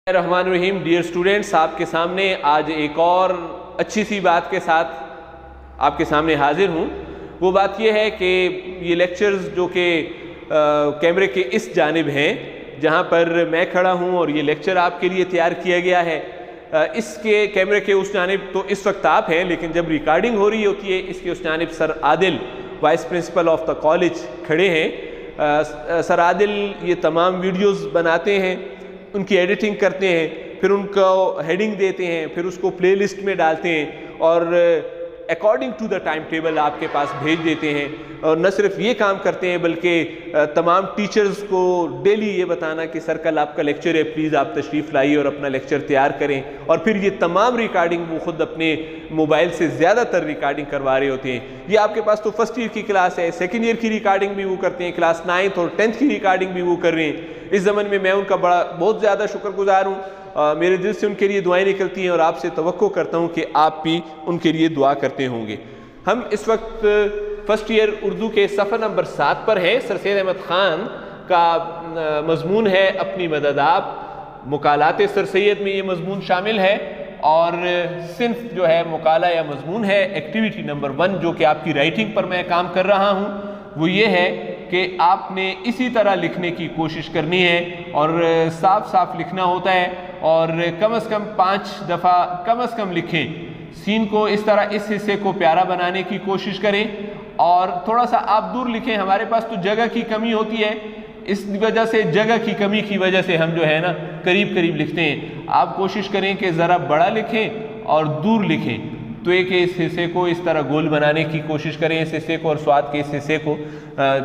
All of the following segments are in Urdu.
الرحمن الرحیم. ڈیئر اسٹوڈنٹس، آپ کے سامنے آج ایک اور اچھی سی بات کے ساتھ آپ کے سامنے حاضر ہوں. وہ بات یہ ہے کہ یہ لیکچرز جو کہ کیمرے کے اس جانب ہیں جہاں پر میں کھڑا ہوں اور یہ لیکچر آپ کے لیے تیار کیا گیا ہے، اس کے کیمرے کے اس جانب تو اس وقت آپ ہیں، لیکن جب ریکارڈنگ ہو رہی ہوتی ہے اس کے اس جانب sir Adil vice principal of the college کھڑے ہیں. سر عادل یہ تمام ویڈیوز بناتے ہیں، ان کی ایڈیٹنگ کرتے ہیں، پھر ان کو ہیڈنگ دیتے ہیں، پھر اس کو پلے لسٹ میں ڈالتے ہیں اور according to the time table آپ کے پاس بھیج دیتے ہیں. اور نہ صرف یہ کام کرتے ہیں بلکہ تمام ٹیچرز کو ڈیلی یہ بتانا کہ سر کل آپ کا لیکچر ہے، پلیز آپ تشریف لائیے اور اپنا لیکچر تیار کریں. اور پھر یہ تمام ریکارڈنگ وہ خود اپنے موبائل سے زیادہ تر ریکارڈنگ کروا رہے ہوتے ہیں. یہ آپ کے پاس تو فرسٹ ایئر کی کلاس ہے، سیکنڈ ایئر کی ریکارڈنگ بھی وہ کرتے ہیں، کلاس 9th اور 10th کی ریکارڈنگ بھی وہ کر رہے ہیں. اس زمن میں ان کا بہت زیادہ شکر گزار ہوں. میرے دل سے ان کے لیے دعائیں نکلتی ہیں اور آپ سے توقع کرتا ہوں کہ آپ بھی ان کے لیے دعا کرتے ہوں گے. ہم اس وقت فرسٹ ایئر اردو کے صفحہ نمبر 7 پر ہیں. سر سید احمد خان کا مضمون ہے اپنی مدد آپ. مقالات سر سید میں یہ مضمون شامل ہے اور صنف جو ہے مقالہ یا مضمون ہے ایکٹیویٹی نمبر 1 جو کہ آپ کی رائٹنگ پر میں کام کر رہا ہوں، وہ یہ ہے کہ آپ نے اسی طرح لکھنے کی کوشش کرنی ہے اور صاف صاف لکھنا ہوتا ہے اور کم از کم 5 دفعہ کم از کم لکھیں. سین کو اس طرح اس حصے کو پیارا بنانے کی کوشش کریں اور تھوڑا سا آپ دور لکھیں. ہمارے پاس تو جگہ کی کمی ہوتی ہے، اس وجہ سے جگہ کی کمی کی وجہ سے ہم جو ہے نا قریب قریب لکھتے ہیں. آپ کوشش کریں کہ ذرا بڑا لکھیں اور دور لکھیں. تو ایک اس حصے کو اس طرح گول بنانے کی کوشش کریں، اس حصے کو اور سواد کے اس حصے کو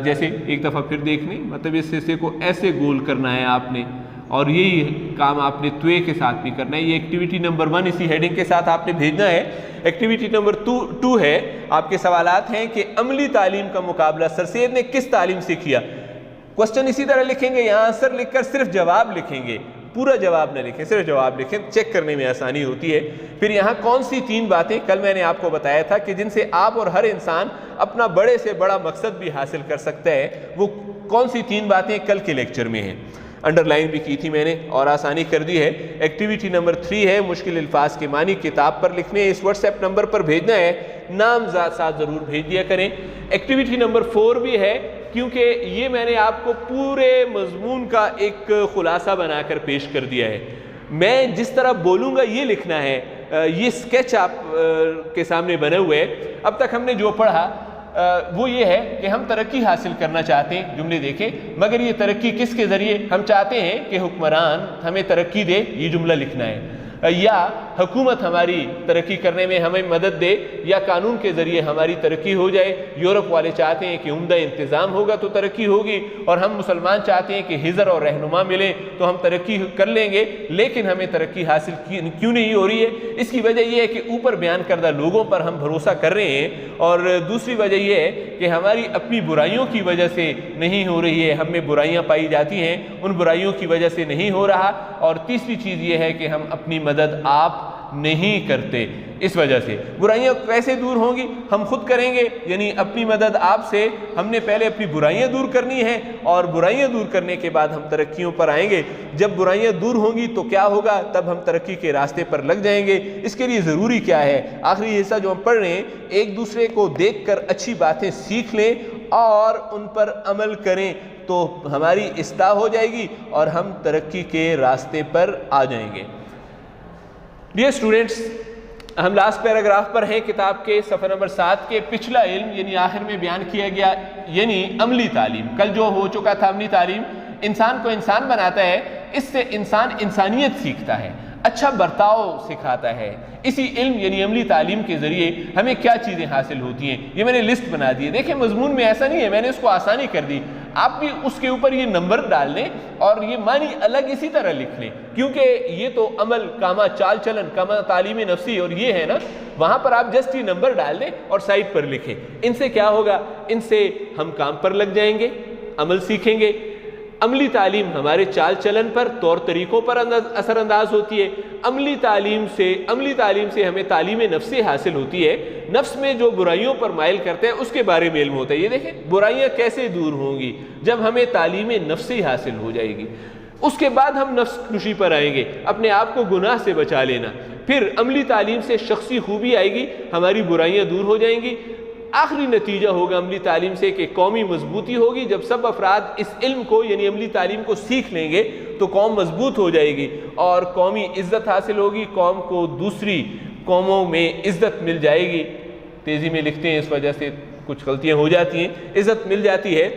جیسے ایک دفعہ پھر دیکھ لیں، مطلب اس حصے کو ایسے گول کرنا ہے آپ نے اور یہی کام آپ نے توے کے ساتھ بھی کرنا ہے. یہ ایکٹیویٹی نمبر 1 اسی ہیڈنگ کے ساتھ آپ نے بھیجنا ہے. ایکٹیویٹی نمبر 2 ہے، آپ کے سوالات ہیں کہ عملی تعلیم کا مقابلہ سر سید نے کس تعلیم سے کیا. کوسچن اسی طرح لکھیں گے، یہاں آنسر لکھ کر صرف جواب لکھیں گے، پورا جواب نہ لکھیں، صرف جواب لکھیں، چیک کرنے میں آسانی ہوتی ہے. پھر یہاں کون سی 3 باتیں کل میں نے آپ کو بتایا تھا کہ جن سے آپ اور ہر انسان اپنا بڑے سے بڑا مقصد بھی حاصل کر سکتا ہے، وہ کون سی 3 باتیں کل کے لیکچر میں ہیں. انڈر لائن بھی کی تھی میں نے اور آسانی کر دی ہے. ایکٹیویٹی نمبر 3 ہے مشکل الفاظ کے معنی کتاب پر لکھنے. اس واٹس ایپ نمبر پر بھیجنا ہے، نام ساتھ ضرور بھیج دیا کریں. ایکٹیویٹی نمبر 4 بھی ہے کیونکہ یہ میں نے آپ کو پورے مضمون کا ایک خلاصہ بنا کر پیش کر دیا ہے. میں جس طرح بولوں گا یہ لکھنا ہے. یہ سکیچ آپ کے سامنے بنے ہوئے ہے. اب تک ہم نے جو پڑھا وہ یہ ہے کہ ہم ترقی حاصل کرنا چاہتے ہیں، جملے دیکھیں، مگر یہ ترقی کس کے ذریعے؟ ہم چاہتے ہیں کہ حکمران ہمیں ترقی دے، یہ جملہ لکھنا ہے، یا حکومت ہماری ترقی کرنے میں ہمیں مدد دے، یا قانون کے ذریعے ہماری ترقی ہو جائے. یورپ والے چاہتے ہیں کہ عمدہ انتظام ہوگا تو ترقی ہوگی، اور ہم مسلمان چاہتے ہیں کہ حضر اور رہنما ملیں تو ہم ترقی کر لیں گے. لیکن ہمیں ترقی حاصل کیوں نہیں ہو رہی ہے؟ اس کی وجہ یہ ہے کہ اوپر بیان کردہ لوگوں پر ہم بھروسہ کر رہے ہیں، اور دوسری وجہ یہ ہے کہ ہماری اپنی برائیوں کی وجہ سے نہیں ہو رہی ہے. ہم میں برائیاں پائی جاتی ہیں، ان برائیوں کی وجہ سے نہیں ہو رہا. اور تیسری چیز یہ ہے کہ ہم اپنی مدد آپ نہیں کرتے. اس وجہ سے برائیاں کیسے دور ہوں گی؟ ہم خود کریں گے، یعنی اپنی مدد آپ سے. ہم نے پہلے اپنی برائیاں دور کرنی ہے اور برائیاں دور کرنے کے بعد ہم ترقیوں پر آئیں گے. جب برائیاں دور ہوں گی تو کیا ہوگا؟ تب ہم ترقی کے راستے پر لگ جائیں گے. اس کے لیے ضروری کیا ہے؟ آخری حصہ جو ہم پڑھ رہے ہیں، ایک دوسرے کو دیکھ کر اچھی باتیں سیکھ لیں اور ان پر عمل کریں تو ہماری اصلاح ہو جائے گی اور ہم ترقی کے راستے پر آ جائیں گے. ڈیئر اسٹوڈنٹس، ہم لاسٹ پیراگراف پر ہیں کتاب کے صفحہ نمبر 7 کے. پچھلا علم یعنی آخر میں بیان کیا گیا یعنی عملی تعلیم. کل جو ہو چکا تھا عملی تعلیم انسان کو انسان بناتا ہے، اس سے انسان انسانیت سیکھتا ہے، اچھا برتاؤ سکھاتا ہے. اسی علم یعنی عملی تعلیم کے ذریعے ہمیں کیا چیزیں حاصل ہوتی ہیں یہ میں نے لسٹ بنا دی ہے. دیکھیں مضمون میں ایسا نہیں ہے، میں نے اس کو آسانی کر دی. آپ بھی اس کے اوپر یہ نمبر ڈال لیں اور یہ معنی الگ اسی طرح لکھ لیں، کیونکہ یہ تو عمل کاما چال چلن کاما تعلیم نفسی اور یہ ہے نا، وہاں پر آپ جسٹ یہ نمبر ڈال دیں اور سائٹ پر لکھیں. ان سے کیا ہوگا؟ ان سے ہم کام پر لگ جائیں گے، عمل سیکھیں گے. عملی تعلیم ہمارے چال چلن پر، طور طریقوں پر اثر انداز ہوتی ہے. عملی تعلیم سے ہمیں تعلیم نفسی حاصل ہوتی ہے. نفس میں جو برائیوں پر مائل کرتے ہیں اس کے بارے میں علم ہوتا ہے. یہ دیکھیں برائیاں کیسے دور ہوں گی؟ جب ہمیں تعلیم نفسی حاصل ہو جائے گی. اس کے بعد ہم نفس کشی پر آئیں گے، اپنے آپ کو گناہ سے بچا لینا، پھر عملی تعلیم سے شخصی خوبی آئے گی، ہماری برائیاں دور ہو جائیں گی، آخری نتیجہ ہوگا عملی تعلیم سے کہ قومی مضبوطی ہوگی۔ جب سب افراد اس علم کو یعنی عملی تعلیم کو سیکھ لیں گے تو قوم مضبوط ہو جائے گی اور قومی عزت حاصل ہوگی، قوم کو دوسری قوموں میں عزت مل جائے گی۔ تیزی میں لکھتے ہیں اس وجہ سے کچھ غلطیاں ہو جاتی ہیں، عزت مل جاتی ہے۔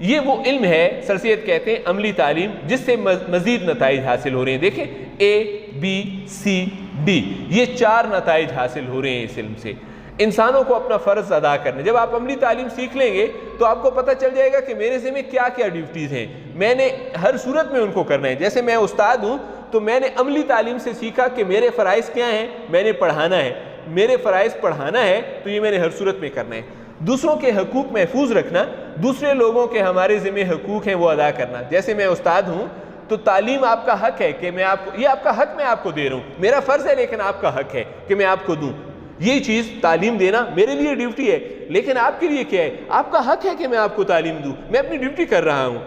یہ وہ علم ہے، سر سید کہتے ہیں عملی تعلیم، جس سے مزید نتائج حاصل ہو رہے ہیں۔ دیکھیں ABCD یہ 4 نتائج حاصل ہو رہے ہیں اس علم سے۔ انسانوں کو اپنا فرض ادا کرنا، جب آپ عملی تعلیم سیکھ لیں گے تو آپ کو پتہ چل جائے گا کہ میرے ذمہ کیا کیا ڈیوٹیز ہیں، میں نے ہر صورت میں ان کو کرنا ہے۔ جیسے میں استاد ہوں تو میں نے عملی تعلیم سے سیکھا کہ میرے فرائض کیا ہیں، میں نے پڑھانا ہے، میرے فرائض پڑھانا ہے تو یہ میں نے ہر صورت میں کرنا ہے۔ دوسروں کے حقوق محفوظ رکھنا، دوسرے لوگوں کے ہمارے ذمہ حقوق ہیں وہ ادا کرنا۔ جیسے میں استاد ہوں تو تعلیم آپ کا حق ہے کہ میں آپ کو، یہ آپ کا حق میں آپ کو دے رہا ہوں، میرا فرض ہے لیکن آپ کا حق ہے کہ میں آپ کو دوں۔ یہ چیز تعلیم دینا میرے لیے ڈیوٹی ہے، لیکن آپ کے لیے کیا ہے، آپ کا حق ہے کہ میں آپ کو تعلیم دوں، میں اپنی ڈیوٹی کر رہا ہوں۔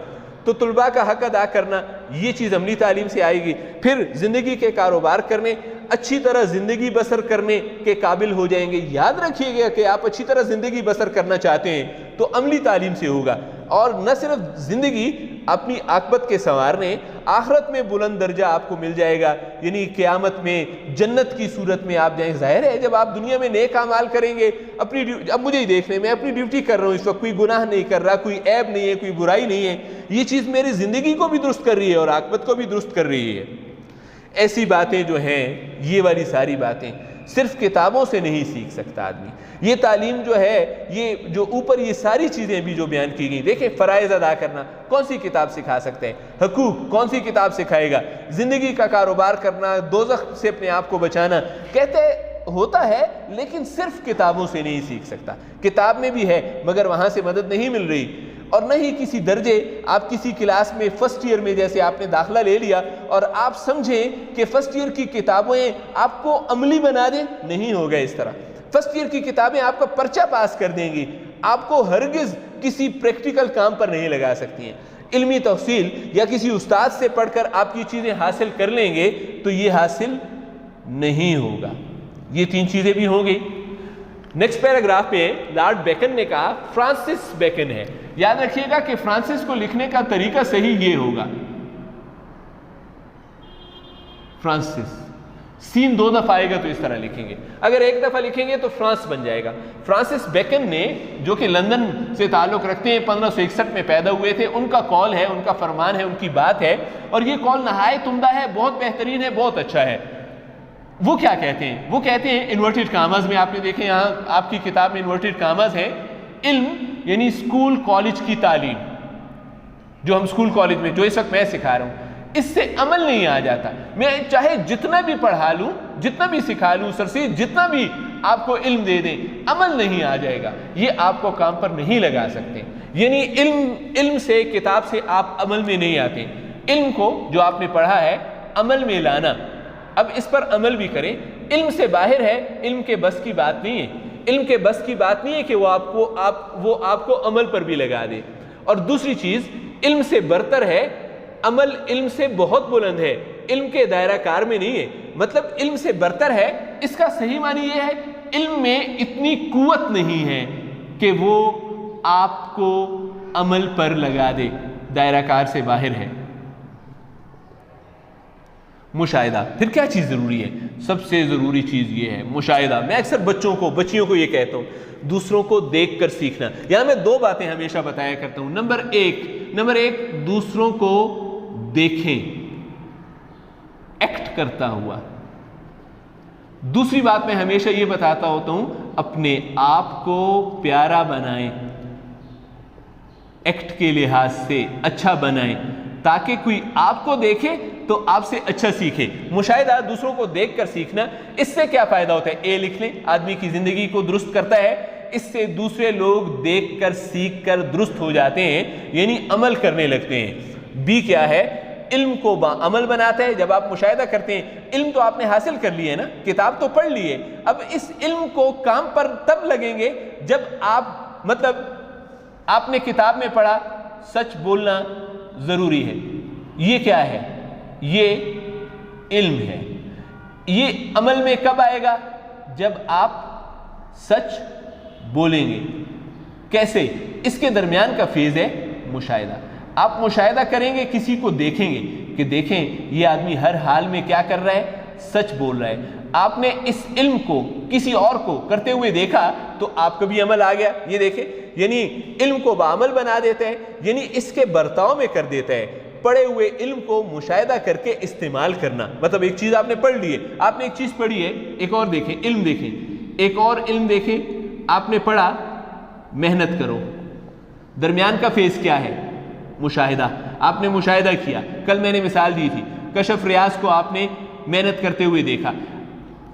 تو طلباء کا حق ادا کرنا، یہ چیز عملی تعلیم سے آئے گی۔ پھر زندگی کے کاروبار کرنے، اچھی طرح زندگی بسر کرنے کے قابل ہو جائیں گے۔ یاد رکھیے گا کہ آپ اچھی طرح زندگی بسر کرنا چاہتے ہیں تو عملی تعلیم سے ہوگا، اور نہ صرف زندگی اپنی عاقبت کے سنوارنے، آخرت میں بلند درجہ آپ کو مل جائے گا، یعنی قیامت میں جنت کی صورت میں آپ جائیں۔ ظاہر ہے جب آپ دنیا میں نیک اعمال کریں گے، اب مجھے ہی دیکھ لیں، میں اپنی ڈیوٹی کر رہا ہوں اس وقت، کوئی گناہ نہیں کر رہا، کوئی عیب نہیں ہے، کوئی برائی نہیں ہے، یہ چیز میری زندگی کو بھی درست کر رہی ہے اور عاقبت کو بھی درست کر رہی ہے۔ ایسی باتیں جو ہیں، یہ والی ساری باتیں صرف کتابوں سے نہیں سیکھ سکتا آدمی۔ یہ تعلیم جو ہے، یہ جو اوپر یہ ساری چیزیں بھی جو بیان کی گئی، دیکھیں فرائض ادا کرنا کون سی کتاب سکھا سکتے ہیں، حقوق کون سی کتاب سکھائے گا، زندگی کا کاروبار کرنا، دوزخ سے اپنے آپ کو بچانا، کہتے ہوتا ہے لیکن صرف کتابوں سے نہیں سیکھ سکتا۔ کتاب میں بھی ہے مگر وہاں سے مدد نہیں مل رہی، اور نہ ہی کسی درجے آپ کسی کلاس میں فرسٹ ایئر میں جیسے آپ نے داخلہ لے لیا اور آپ سمجھیں کہ فرسٹ ایئر کی کتابیں آپ کو عملی بنا دیں، نہیں ہوگا اس طرح۔ فرسٹ ایئر کی کتابیں آپ کا پرچہ پاس کر دیں گی، آپ کو ہرگز کسی پریکٹیکل کام پر نہیں لگا سکتی ہیں۔ علمی تحصیل یا کسی استاد سے پڑھ کر آپ یہ چیزیں حاصل کر لیں گے تو یہ حاصل نہیں ہوگا۔ یہ 3 چیزیں بھی ہوں گی۔ نیکسٹ پیراگراف میں لارڈ بیکن نے کہا، فرانسس بیکن ہے، یاد رکھیے گا کہ فرانسس کو لکھنے کا طریقہ صحیح یہ ہوگا، فرانسس، سین 2 دفعہ آئے گا تو اس طرح لکھیں گے، اگر 1 دفعہ لکھیں گے تو فرانس بن جائے گا۔ فرانسس بیکن نے، جو کہ لندن سے تعلق رکھتے ہیں، 1561 میں پیدا ہوئے تھے، ان کا قول ہے، ان کا فرمان ہے، ان کی بات ہے، اور یہ قول نہایت عمدہ ہے، بہت بہترین ہے، بہت اچھا ہے۔ وہ کیا کہتے ہیں؟ وہ کہتے ہیں انورٹڈ کاماز میں، آپ نے دیکھیں یہاں آپ کی کتاب میں انورٹڈ کاماز ہیں، علم یعنی اسکول کالج کی تعلیم، جو ہم اسکول کالج میں، جو اس وقت میں سکھا رہا ہوں، اس سے عمل نہیں آ جاتا۔ میں چاہے جتنا بھی پڑھا لوں، جتنا بھی سکھا لوں، سر سے جتنا بھی آپ کو علم دے دیں، عمل نہیں آ جائے گا، یہ آپ کو کام پر نہیں لگا سکتے۔ یعنی علم سے، کتاب سے آپ عمل میں نہیں آتے۔ علم کو جو آپ نے پڑھا ہے عمل میں لانا، اب اس پر عمل بھی کریں۔ علم سے باہر ہے، علم کے بس کی بات نہیں ہے، علم کے بس کی بات نہیں ہے کہ وہ آپ کو عمل پر بھی لگا دے۔ اور دوسری چیز، علم سے برتر ہے، عمل علم سے بہت بلند ہے، علم کے دائرہ کار میں نہیں ہے۔ مطلب علم سے برتر ہے، اس کا صحیح معنی یہ ہے علم میں اتنی قوت نہیں ہے کہ وہ آپ کو عمل پر لگا دے، دائرہ کار سے باہر ہے۔ مشاہدہ، پھر کیا چیز ضروری ہے؟ سب سے ضروری چیز یہ ہے مشاہدہ۔ میں اکثر بچیوں کو یہ کہتا ہوں، دوسروں کو دیکھ کر سیکھنا۔ یہاں میں 2 باتیں ہمیشہ بتایا کرتا ہوں۔ نمبر ایک دوسروں کو دیکھیں ایکٹ کرتا ہوا۔ دوسری بات میں ہمیشہ یہ بتاتا ہوتا ہوں، اپنے آپ کو پیارا بنائیں، ایکٹ کے لحاظ سے اچھا بنائیں، تاکہ کوئی آپ کو دیکھے تو آپ سے اچھا سیکھے۔ مشاہدہ، دوسروں کو دیکھ کر سیکھنا، اس سے کیا فائدہ ہوتا ہے؟ لکھ لیں، آدمی کی زندگی کو درست کرتا ہے، اس سے دوسرے لوگ دیکھ کر سیکھ کر درست ہو جاتے ہیں، یعنی عمل کرنے لگتے ہیں۔ کیا ہے؟ علم کو عمل بناتا ہے۔ جب آپ مشاہدہ کرتے ہیں، علم تو آپ نے حاصل کر لی ہے نا، کتاب تو پڑھ لی ہے، اب اس علم کو کام پر تب لگیں گے جب آپ نے کتاب میں پڑھا، سچ بولنا ضروری ہے، یہ کیا ہے؟ یہ علم ہے۔ یہ عمل میں کب آئے گا؟ جب آپ سچ بولیں گے۔ کیسے؟ اس کے درمیان کا فیز ہے مشاہدہ۔ آپ مشاہدہ کریں گے، کسی کو دیکھیں گے کہ دیکھیں یہ آدمی ہر حال میں کیا کر رہا ہے؟ سچ بول رہا ہے۔ آپ نے اس علم کو کسی اور کو کرتے ہوئے دیکھا تو آپ کا بھی عمل آ گیا۔ یہ دیکھیں، یعنی علم کو بعمل بنا دیتا ہے، یعنی اس کے برتاؤ میں کر دیتا ہے۔ پڑھے ہوئے علم کو مشاہدہ کر کے استعمال کرنا، مطلب ایک چیز آپ نے پڑھ لی ہے، آپ نے ایک چیز پڑھی ہے، ایک اور دیکھیں، علم دیکھیں، ایک اور علم دیکھیں، آپ نے پڑھا، محنت کرو۔ درمیان کا فیز کیا ہے؟ مشاہدہ۔ آپ نے مشاہدہ کیا۔ کل میں نے مثال دی تھی، کشف ریاض کو آپ نے محنت کرتے ہوئے دیکھا،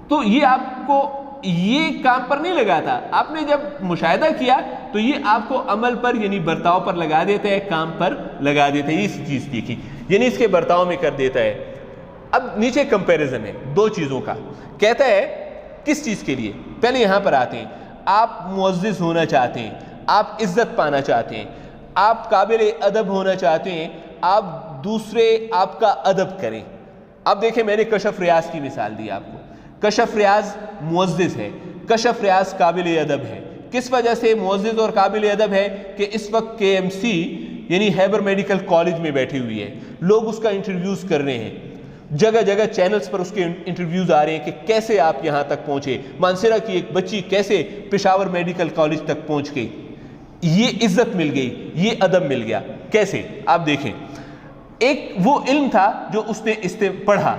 تو یہ آپ کو یہ کام پر نہیں لگا تھا۔ آپ نے جب مشاہدہ کیا تو یہ آپ کو عمل پر یعنی برتاؤ پر لگا دیتا ہے، کام پر لگا دیتا ہے۔ یہ چیز دیکھی، یعنی اس کے برتاؤ میں کر دیتا ہے۔ اب نیچے کمپیریزن ہے دو چیزوں کا، کہتا ہے کس چیز کے لیے؟ پہلے یہاں پر آتے ہیں، آپ معزز ہونا چاہتے ہیں، آپ عزت پانا چاہتے ہیں، آپ قابل ادب ہونا چاہتے ہیں، آپ دوسرے آپ کا ادب کریں۔ اب دیکھیں، میں نے کشف ریاض کی مثال دی آپ کو۔ کشف ریاض معزز ہے، کشف ریاض قابل ادب ہے۔ کس وجہ سے معزز اور قابل ادب ہے؟ کہ اس وقت KMC یعنی ہیبر میڈیکل کالج میں بیٹھی ہوئی ہے، لوگ اس کا انٹرویوز کر رہے ہیں، جگہ جگہ چینلز پر اس کے انٹرویوز آ رہے ہیں کہ کیسے آپ یہاں تک پہنچے، مانسیرا کی ایک بچی کیسے پشاور میڈیکل کالج تک پہنچ گئی۔ یہ عزت مل گئی، یہ ادب مل گیا۔ کیسے؟ آپ دیکھیں، ایک وہ علم تھا جو اس نے پڑھا،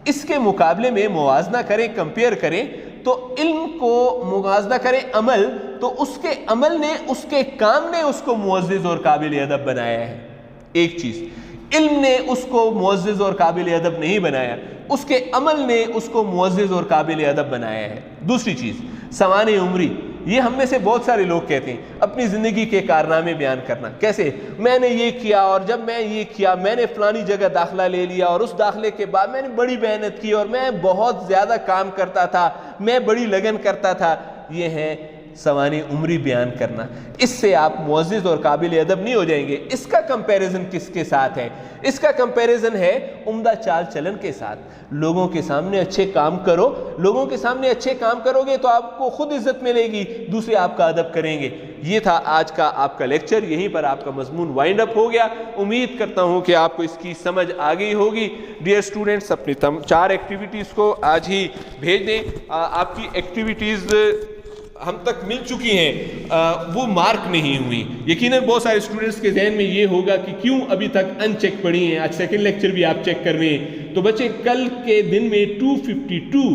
اس کے مقابلے میں موازنہ کریں، کمپیئر کریں تو علم کو موازنہ کریں عمل، تو اس کے عمل نے، اس کے کام نے اس کو معزز اور قابل ادب بنایا ہے۔ ایک چیز، علم نے اس کو معزز اور قابل ادب نہیں بنایا، اس کے عمل نے اس کو معزز اور قابل ادب بنایا ہے۔ دوسری چیز، سوانح عمری۔ یہ ہم میں سے بہت سارے لوگ کہتے ہیں اپنی زندگی کے کارنامے بیان کرنا۔ کیسے؟ میں نے یہ کیا، اور جب میں یہ کیا، میں نے فلانی جگہ داخلہ لے لیا، اور اس داخلے کے بعد میں نے بڑی محنت کی، اور میں بہت زیادہ کام کرتا تھا، میں بڑی لگن کرتا تھا۔ یہ ہے سوانح عمری بیان کرنا۔ اس سے آپ معزز اور قابل ادب نہیں ہو جائیں گے۔ اس کا کمپیریزن کس کے ساتھ ہے؟ اس کا کمپیریزن ہے عمدہ چال چلن کے ساتھ۔ لوگوں کے سامنے اچھے کام کرو، لوگوں کے سامنے اچھے کام کرو گے تو آپ کو خود عزت ملے گی، دوسرے آپ کا ادب کریں گے۔ یہ تھا آج کا آپ کا لیکچر، یہیں پر آپ کا مضمون وائنڈ اپ ہو گیا۔ امید کرتا ہوں کہ آپ کو اس کی سمجھ آ گئی ہوگی۔ ڈیئر اسٹوڈنٹس، اپنی 4 ایکٹیویٹیز کو آج ہی بھیج دیں۔ آپ کی ایکٹیویٹیز ہم تک مل چکی ہیں، وہ مارک نہیں ہوئی۔ یقیناً بہت سارے اسٹوڈنٹس کے ذہن میں یہ ہوگا کہ کیوں ابھی تک ان چیک پڑی ہیں، آج سیکنڈ لیکچر بھی آپ چیک کر رہے ہیں۔ تو بچے، کل کے دن میں 252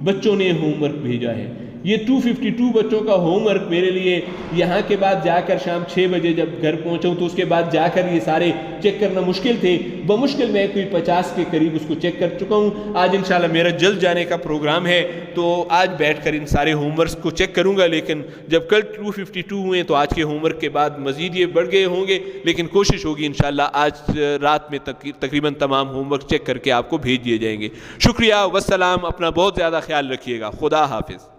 بچوں نے ہوم ورک بھیجا ہے۔ یہ 252 بچوں کا ہوم ورک میرے لیے یہاں کے بعد جا کر شام 6 بجے جب گھر پہنچا تو اس کے بعد جا کر یہ سارے چیک کرنا مشکل تھے۔ بمشکل میں کوئی 50 کے قریب اس کو چیک کر چکا ہوں۔ آج انشاءاللہ میرا جلد جانے کا پروگرام ہے، تو آج بیٹھ کر ان سارے ہوم ورکس کو چیک کروں گا۔ لیکن جب کل 252 ہوئے تو آج کے ہوم ورک کے بعد مزید یہ بڑھ گئے ہوں گے، لیکن کوشش ہوگی انشاءاللہ آج رات میں تقریباً تمام ہوم ورک چیک کر کے آپ کو بھیج دیے جائیں گے۔ شکریہ، والسلام۔ اپنا بہت زیادہ خیال رکھیے گا۔ خدا حافظ۔